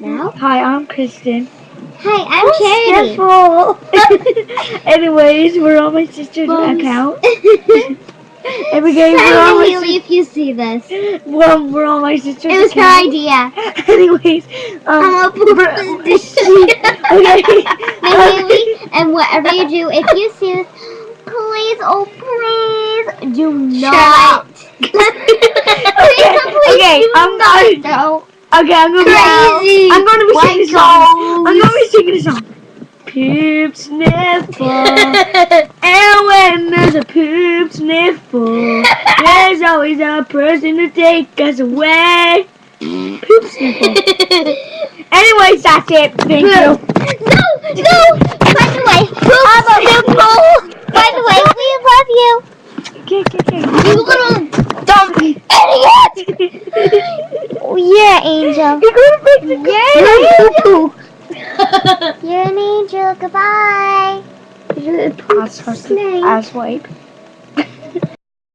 Now? Hi, I'm Kristin. Hi, I'm Charity. Sniffle. Anyways, we're on my sister's account. And we're Sorry, on my Haley, if you see this. Well, we're on my sister's account. It was her idea. Anyways, I'm gonna put this shit. Okay. Now, Haley, and whatever you do, if you see this, please, oh please, do not. Okay, I'm going to be singing a song. I'm gonna be singing a song. Poop sniffle. And when there's a poop sniffle, there's always a person to take us away. Poop sniffle. Anyways, that's it. Thank you. No. By the way, poop sniffle. By the way, we love you. Okay. You little dumb idiot. Oh, yeah, Angel. You're gonna break the You're an angel. Goodbye. Ass wipe.